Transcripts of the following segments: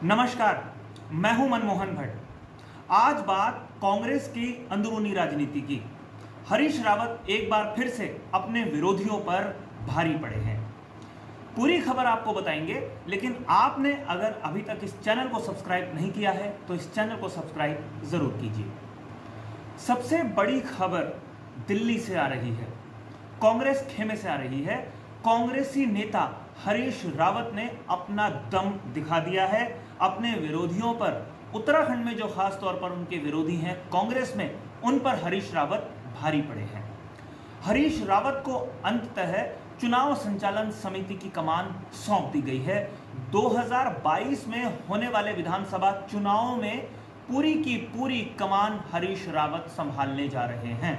नमस्कार, मैं हूं मनमोहन भट्ट। आज बात कांग्रेस की अंदरूनी राजनीति की। हरीश रावत एक बार फिर से अपने विरोधियों पर भारी पड़े हैं। पूरी खबर आपको बताएंगे, लेकिन आपने अगर अभी तक इस चैनल को सब्सक्राइब नहीं किया है तो इस चैनल को सब्सक्राइब जरूर कीजिए। सबसे बड़ी खबर दिल्ली से आ रही है, कांग्रेस खेमे से आ रही है। कांग्रेसी नेता हरीश रावत ने अपना दम दिखा दिया है अपने विरोधियों पर। उत्तराखंड में जो खास तौर पर उनके विरोधी हैं कांग्रेस में, उन पर हरीश रावत भारी पड़े हैं। हरीश रावत को अंततः चुनाव संचालन समिति की कमान सौंप दी गई है। 2022 में होने वाले विधानसभा चुनावों में पूरी की पूरी कमान हरीश रावत संभालने जा रहे हैं।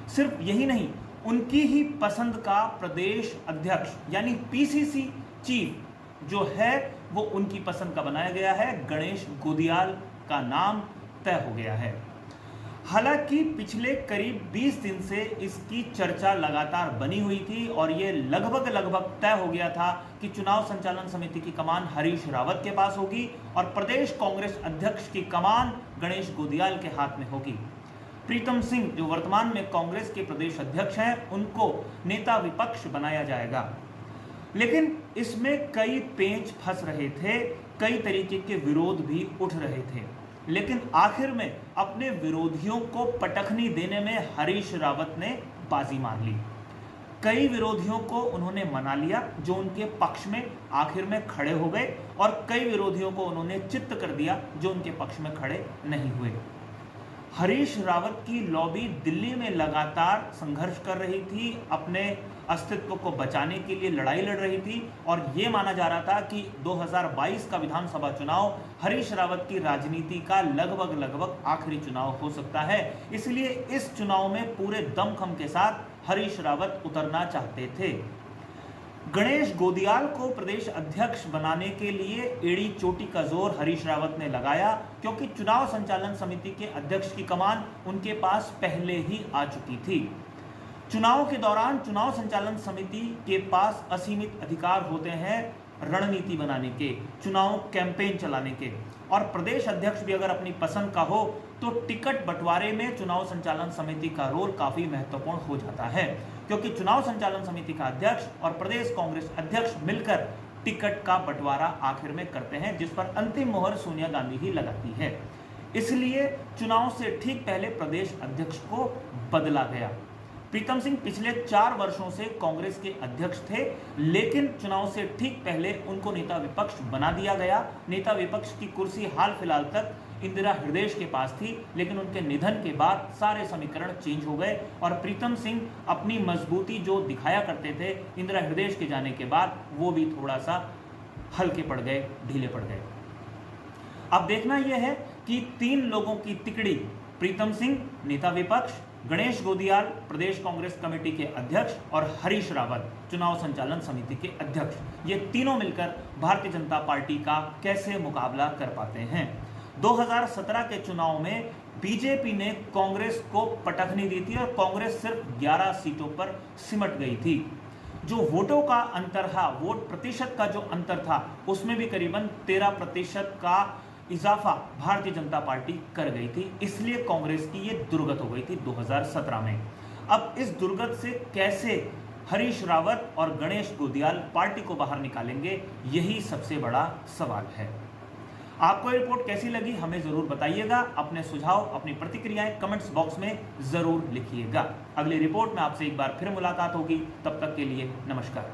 सिर्फ यही नहीं, उनकी ही पसंद का प्रदेश अध्यक्ष यानी पीसीसी चीफ जो है वो उनकी पसंद का बनाया गया है। गणेश गोदियाल का नाम तय हो गया है। हालांकि पिछले करीब 20 दिन से इसकी चर्चा लगातार बनी हुई थी और ये लगभग तय हो गया था कि चुनाव संचालन समिति की कमान हरीश रावत के पास होगी और प्रदेश कांग्रेस अध्यक्ष की कमान गणेश गोदियाल के हाथ में होगी। प्रीतम सिंह जो वर्तमान में कांग्रेस के प्रदेश अध्यक्ष हैं, उनको नेता विपक्ष बनाया जाएगा। लेकिन इसमें कई पेंच फंस रहे थे, कई तरीके के विरोध भी उठ रहे थे, लेकिन आखिर में अपने विरोधियों को पटखनी देने में हरीश रावत ने बाजी मार ली। कई विरोधियों को उन्होंने मना लिया जो उनके पक्ष में आखिर में खड़े हो गए, और कई विरोधियों को उन्होंने चित्त कर दिया जो उनके पक्ष में खड़े नहीं हुए। हरीश रावत की लॉबी दिल्ली में लगातार संघर्ष कर रही थी, अपने अस्तित्व को बचाने के लिए लड़ाई लड़ रही थी, और ये माना जा रहा था कि 2022 का विधानसभा चुनाव हरीश रावत की राजनीति का लगभग आखिरी चुनाव हो सकता है। इसलिए इस चुनाव में पूरे दमखम के साथ हरीश रावत उतरना चाहते थे। गणेश गोदियाल को प्रदेश अध्यक्ष बनाने के लिए एड़ी चोटी का जोर हरीश रावत ने लगाया, क्योंकि चुनाव संचालन समिति के अध्यक्ष की कमान उनके पास पहले ही आ चुकी थी। चुनाव के दौरान चुनाव संचालन समिति के पास असीमित अधिकार होते हैं रणनीति बनाने के, चुनाव कैंपेन चलाने के, और प्रदेश अध्यक्ष भी अगर अपनी पसंद का हो तो टिकट बंटवारे में चुनाव संचालन समिति का रोल काफी महत्वपूर्ण हो जाता है, क्योंकि चुनाव संचालन समिति का अध्यक्ष और प्रदेश कांग्रेस अध्यक्ष मिलकर टिकट का बंटवारा आखिर में करते हैं, जिस पर अंतिम मोहर सोनिया गांधी ही लगाती है। इसलिए चुनाव से ठीक पहले प्रदेश अध्यक्ष को बदला गया। प्रीतम सिंह पिछले 4 वर्षों से कांग्रेस के अध्यक्ष थे, लेकिन चुनाव से ठीक पहले उनको नेता विपक्ष बना दिया गया। नेता विपक्ष की कुर्सी हाल फिलहाल तक इंदिरा हृदय के पास थी, लेकिन उनके निधन के बाद सारे समीकरण चेंज हो गए और प्रीतम सिंह अपनी मजबूती जो दिखाया करते थे इंदिरा हृदय के जाने के बाद, वो भी थोड़ा सा हल्के पड़ गए, ढीले पड़ गए। अब देखना यह है कि 3 लोगों की तिकड़ी, प्रीतम सिंह नेता विपक्ष, गणेश गोदियाल प्रदेश कांग्रेस कमेटी के अध्यक्ष और हरीश रावत चुनाव संचालन समिति के अध्यक्ष, ये तीनों मिलकर भारतीय जनता पार्टी का कैसे मुकाबला कर पाते हैं। 2017 के चुनाव में बीजेपी ने कांग्रेस को पटखनी दी थी और कांग्रेस सिर्फ 11 सीटों पर सिमट गई थी। जो वोटों का अंतर था, वोट प्रतिशत का जो अंतर था, उसमें भी करीबन 13% का इजाफा भारतीय जनता पार्टी कर गई थी। इसलिए कांग्रेस की ये दुर्गत हो गई थी 2017 में। अब इस दुर्गत से कैसे हरीश रावत और गणेश गोदियाल पार्टी को बाहर निकालेंगे, यही सबसे बड़ा सवाल है। आपको ये रिपोर्ट कैसी लगी हमें जरूर बताइएगा। अपने सुझाव, अपनी प्रतिक्रियाएं कमेंट्स बॉक्स में जरूर लिखिएगा। अगली रिपोर्ट में आपसे एक बार फिर मुलाकात होगी, तब तक के लिए नमस्कार।